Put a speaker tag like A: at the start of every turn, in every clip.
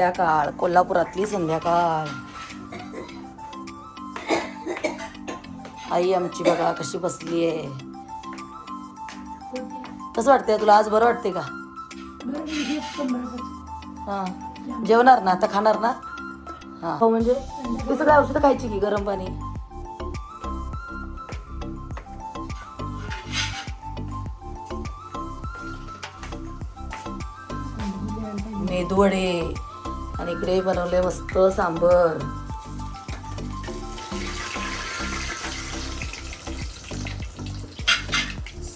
A: संध्याकाळ, कोल्हापुरातली संध्याकाळ. आई आमची बघा कशी बसली आहे. कसं वाटतंय तुला? आज बरं वाटते का? हां, जेवणार ना आता? खाणार ना? हां. हो, म्हणजे ते सगळं औषधं खायची की गरम पाणी. मेदूवडे आणि इकडे बनवले मस्त सांबर.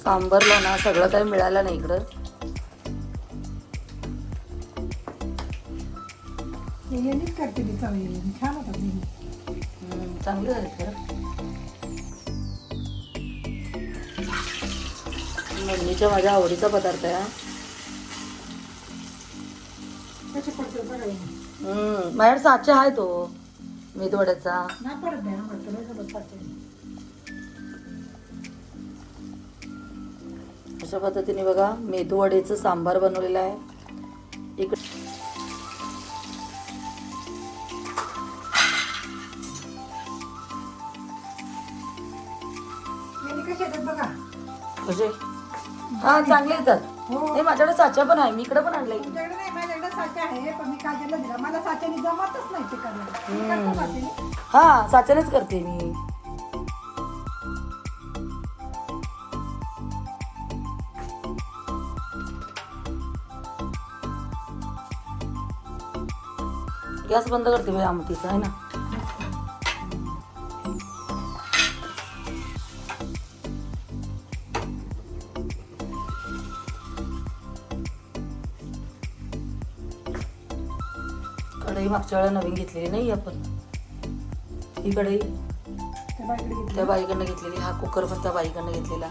A: सांबरला ना सगळं काही मिळालं नाही इकडं. चांगलं झालं खरं. मम्मीच्या माझ्या आवडीचा पदार्थ आहे. माझ्याकडे साचा आहे तो मेदूवड्याचा. अशा पद्धतीने बघा मेदूवडेचं सांबार बनवलेलं आहे. इकडे कसे? हा, चांगले येतात. हे माझ्याकडे साचा पण आहे, मी इकडे पण आणलंय. हा, साच्यानेच करते मी. गॅस बंद करते मी आमटीचा आहे ना. कढई मागच्या वेळेला नवीन घेतलेली नाही आपण. ही कढई त्या बाईकडनं घेतलेली. हा कुकर पण त्या बाईकडनं घेतलेला.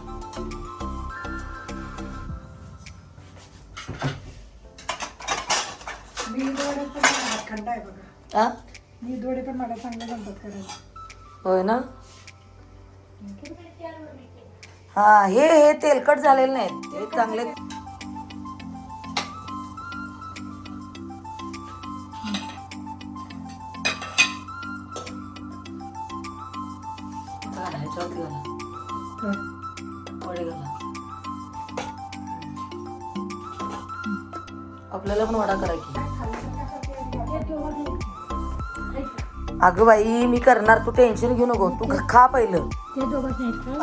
A: होय ना. हा, हे तेलकट झालेले नाहीत, हे चांगले. आपल्याला पण वडा करायची. अगं बाई, मी करणार, तू टेन्शन घेऊ नको. तू खा पहिलं.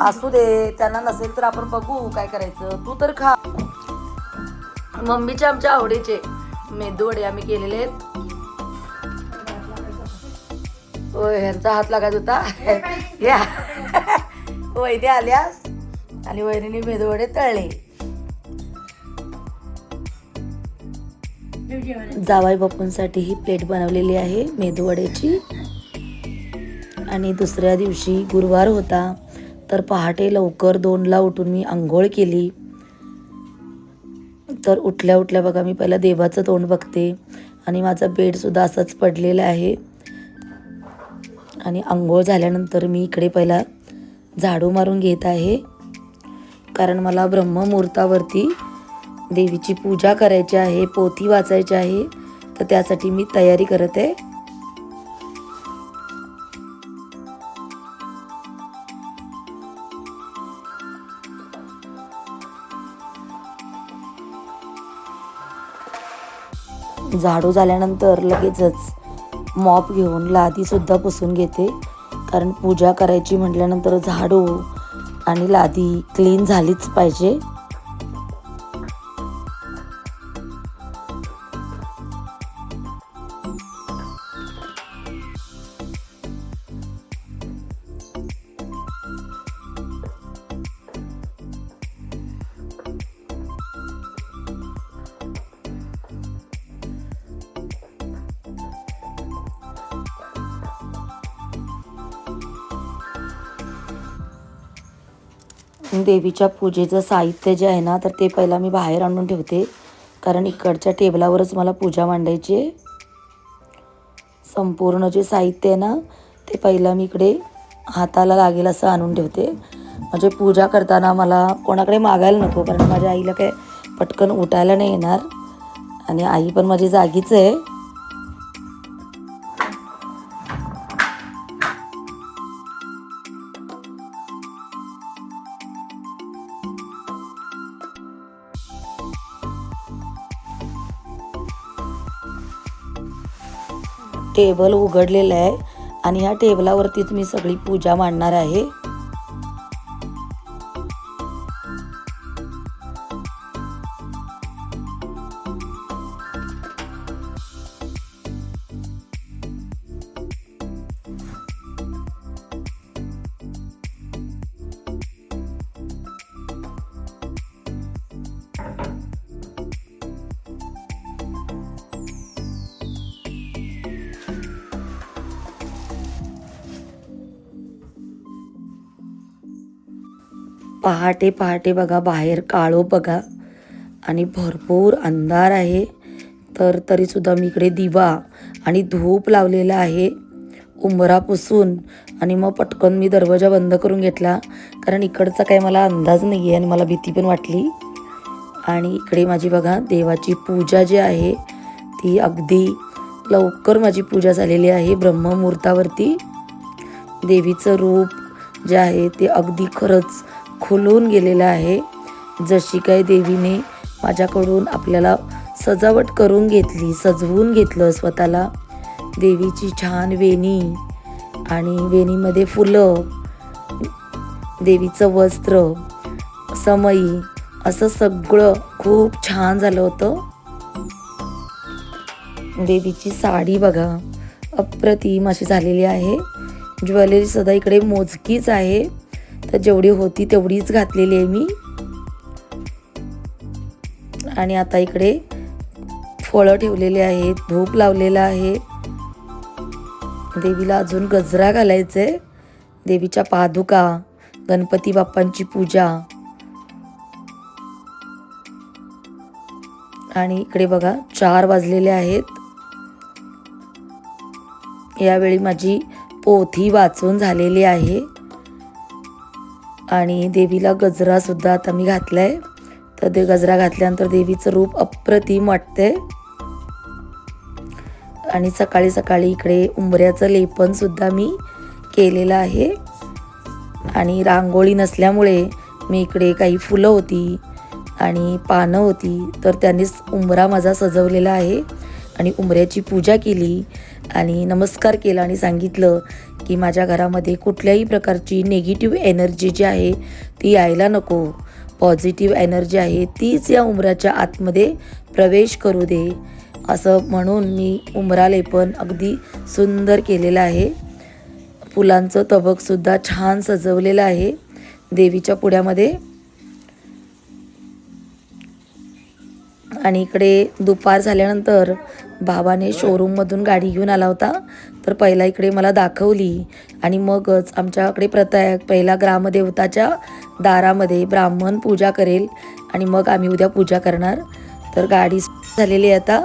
A: असू दे, त्यांना नसेल तर आपण बघू काय करायचं. तू तर खा. मम्मीच्या आमच्या आवडीचे मेदूवडे आम्ही केलेले आहेत. होय, ह्यांचा हात लागायचा होता. या वहिनी आल्यास आणि वहिनीने मेदूवडे तळले. जावाई बापूंसाठी ही प्लेट बनवलेली आहे मेदूवड्याची. आणि दुसऱ्या दिवशी गुरुवार होता, तर पहाटे लवकर 2ला उठून मी आंघोळ केली. तर उठल्या उठल्या बघा मी पहिला देवाचं तोंड बघते आणि माझा बेडसुद्धा असाच पडलेला आहे. आणि आंघोळ झाल्यानंतर मी इकडे पहिला झाडू मारून घेत आहे, कारण मला ब्रह्ममुहूर्तावरती देवीची पूजा करायची आहे, पोथी वाचायची आहे. तर त्यासाठी मी तयारी करत आहे. झाडू झाल्यानंतर लगेचच मॉप घेऊन लादीसुद्धा पुसून घेते, कारण पूजा करायची म्हटल्यानंतर झाडू आणि लादी क्लीन झालीच पाहिजे. देवीच्या पूजेचं साहित्य जे आहे ना, तर ते पहिला मी बाहेर आणून ठेवते, कारण इकडच्या टेबलावरच मला पूजा मांडायची आहे. संपूर्ण जे साहित्य आहे ना, ते पहिला मी इकडे हाताला लागेल असं आणून ठेवते, म्हणजे पूजा करताना मला कोणाकडे मागायला नको. कारण माझ्या आईला काय पटकन उठायला नाही येणार आणि आई पण माझी जागीच आहे. टेबल उघडलेलं आहे आणि ह्या टेबलावरतीच मी सगळी पूजा मांडणार आहे. पहाटे पहाटे बघा बाहेर काळोख बघा आणि भरपूर अंधार आहे. तर तरीसुद्धा मी इकडे दिवा आणि धूप लावलेला आहे उंबरा पुसून. आणि मग पटकन मी दरवाजा बंद करून घेतला, कारण इकडचा काही मला अंदाज नाही आहे आणि मला भीती पण वाटली. आणि इकडे माझी बघा देवाची पूजा जी आहे ती अगदी लवकर माझी पूजा झालेली आहे. ब्रह्ममुहूर्तावरती देवीचं रूप जे आहे ते अगदी खरंच खुलून गेलेलं आहे. जशी काय देवीने माझ्याकडून आपल्याला सजावट करून घेतली, सजवून घेतलं स्वतःला. देवीची छान वेणी आणि वेणीमध्ये फुलं, देवीचं वस्त्र, समई, असं सगळं खूप छान झालं होतं. देवीची साडी बघा अप्रतिम अशी झालेली आहे. ज्वेलरी सुद्धा इकडे मोजकीच आहे, तर जेवढी होती तेवढीच घातलेली आहे मी. आणि आता इकडे फळं ठेवलेले आहेत, धूप लावलेला आहे. देवीला अजून गजरा घालायचे, देवीच्या पादुका, गणपती बाप्पांची पूजा. आणि इकडे बघा 4 वाजलेले आहेत. यावेळी माझी पोथी वाचून झालेली आहे. आणि देवीला गजरा सुद्धा आता मी घातलाय. तर ते गजरा घातल्यानंतर देवीचं रूप अप्रतिम वाटतंय. आणि सकाळी सकाळी इकडे उंबऱ्याचं लेपन सुद्धा मी केलेलं आहे. आणि रांगोळी नसल्यामुळे मी इकडे काही फुलं होती आणि पानं होती, तर त्यांनीच उंबरा माझा सजवलेला आहे. आणि उंबऱ्याची पूजा केली आणि नमस्कार केला आणि सांगितलं की माझ्या घरामध्ये कुठल्याही प्रकारची निगेटिव्ह एनर्जी जी आहे ती यायला नको. पॉझिटिव्ह एनर्जी आहे तीच या उंबराच्या आतमध्ये प्रवेश करू दे, असं म्हणून मी उंबरा लेपन अगदी सुंदर केलेलं आहे. फुलांचं तबकसुद्धा छान सजवलेलं आहे देवीच्या पुढ्यामध्ये. आणि इकडे दुपार झाल्यानंतर बाबाने शोरूममधून गाडी घेऊन आला होता, तर पहिला इकडे मला दाखवली. आणि मगच आमच्याकडे प्रथा आहे, पहिला ग्रामदेवताच्या दारामध्ये ब्राह्मण पूजा करेल आणि मग आम्ही उद्या पूजा करणार. तर गाडी झालेली आहे आता.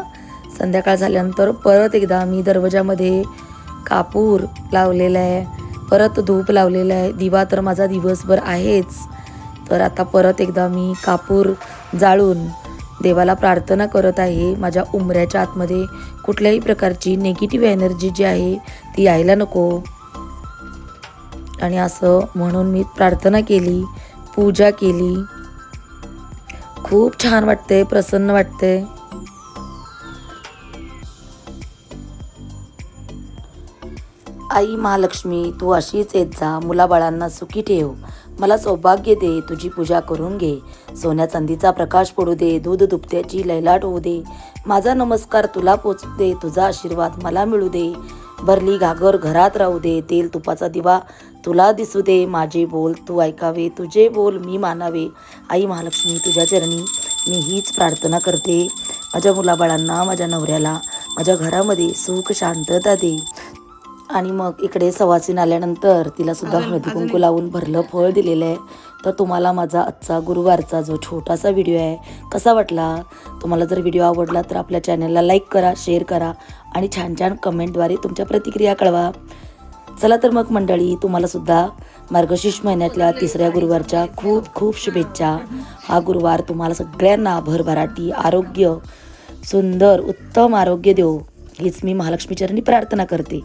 A: संध्याकाळ झाल्यानंतर परत एकदा मी दरवाजामध्ये कापूर लावलेला आहे, परत धूप लावलेला आहे. दिवा तर माझा दिवसभर आहेच. तर आता परत एकदा मी कापूर जाळून देवाला प्रार्थना करत आहे, माझ्या उंबऱ्याच्या आतमध्ये कुठल्याही प्रकारची निगेटिव्ह एनर्जी जी आहे ती यायला नको. आणि असं म्हणून मी प्रार्थना केली, पूजा केली. खूप छान वाटते, प्रसन्न वाटते. आई महालक्ष्मी तू अशीच येत जा, मुलाबाळांना सुखी ठेव, मला सौभाग्य दे, तुझी पूजा करून घे. सोन्या चांदीचा प्रकाश पडू दे, दूध दुभत्याची लैलाट होऊ दे. माझा नमस्कार तुला पोचू दे, तुझा आशीर्वाद मला मिळू दे. भरली घागर घरात राहू दे, तेल तुपाचा दिवा तुला दिसू दे. माझे बोल तू ऐकावे, तुझे बोल मी मानावे. आई महालक्ष्मी तुझ्या चरणी मी हीच प्रार्थना करते. माझ्या मुलाबाळांना, माझ्या नवऱ्याला, माझ्या घरामध्ये सुख शांतता दे. आणि मग इकडे सवासीन आल्यानंतर तिला सुद्धा हळदी कुंकू लावून भरलं फळ दिलेलं आहे. तर तुम्हाला माझा आजचा गुरुवारचा जो छोटासा व्हिडिओ आहे कसा वाटला? तुम्हाला जर व्हिडिओ आवडला तर आपल्या चॅनलला लाईक करा, शेअर करा आणि छान छान कमेंटद्वारे तुमच्या प्रतिक्रिया कळवा. चला तर मग मंडळी, तुम्हाला सुद्धा मार्गशीर्ष महिन्यातल्या 3ऱ्या गुरुवारच्या खूप खूप शुभेच्छा. हा गुरुवार तुम्हाला सगळ्यांना भरभराटी आरोग्य, सुंदर उत्तम आरोग्य देव, हीच मी महालक्ष्मी चरणी प्रार्थना करते.